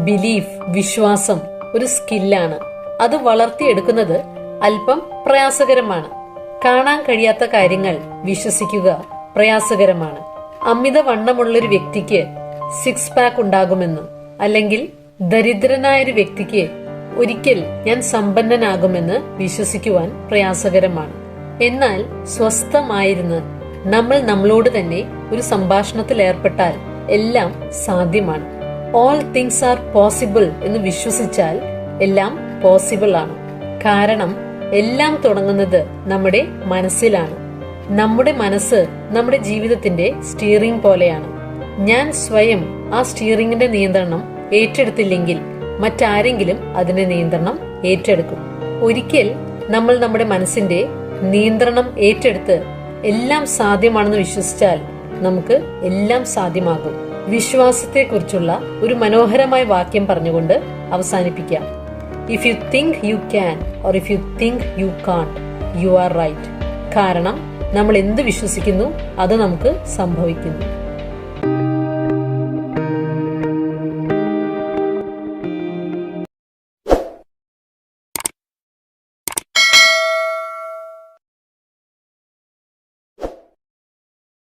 Belief, വിശ്വാസം ഒരു സ്കില്ലാണ്. അത് വളർത്തിയെടുക്കുന്നത് അല്പം പ്രയാസകരമാണ്. കാണാൻ കഴിയാത്ത കാര്യങ്ങൾ വിശ്വസിക്കുക പ്രയാസകരമാണ്. അമിതവണ്ണമുള്ളൊരു വ്യക്തിക്ക് 6 പാക്ക് ഉണ്ടാകുമെന്ന്, അല്ലെങ്കിൽ ദരിദ്രനായൊരു വ്യക്തിക്ക് ഒരിക്കൽ ഞാൻ സമ്പന്നനാകുമെന്ന് വിശ്വസിക്കുവാൻ പ്രയാസകരമാണ്. എന്നാൽ സ്വസ്ഥമായിരുന്ന് നമ്മൾ നമ്മളോട് തന്നെ ഒരു സംഭാഷണത്തിൽ ഏർപ്പെട്ടാൽ എല്ലാം സാധ്യമാണ്. ഓൾ തിങ്സ് ആർ പോസിബിൾ എന്ന് വിശ്വസിച്ചാൽ എല്ലാം പോസിബിൾ ആണ്. കാരണം എല്ലാം തുടങ്ങുന്നത് നമ്മുടെ മനസ്സിലാണ്. നമ്മുടെ മനസ്സ് നമ്മുടെ ജീവിതത്തിന്റെ സ്റ്റിയറിംഗ് പോലെയാണ്. ഞാൻ സ്വയം ആ സ്റ്റിയറിംഗിന്റെ നിയന്ത്രണം ഏറ്റെടുത്തില്ലെങ്കിൽ മറ്റാരെങ്കിലും അതിന്റെ നിയന്ത്രണം ഏറ്റെടുക്കും. ഒരിക്കൽ നമ്മൾ നമ്മുടെ മനസ്സിന്റെ നിയന്ത്രണം ഏറ്റെടുത്ത് എല്ലാം സാധ്യമാണെന്ന് വിശ്വസിച്ചാൽ നമുക്ക് എല്ലാം സാധ്യമാകും. വിശ്വാസത്തെക്കുറിച്ചുള്ള ഒരു മനോഹരമായ വാക്യം പറഞ്ഞുകൊണ്ട് അവസാനിപ്പിക്കാം. If you think you can or if you think you can't, you are right. കാരണം നമ്മൾ എന്ത് വിശ്വസിക്കുന്നു അത് നമുക്ക് സംഭവിക്കുന്നു.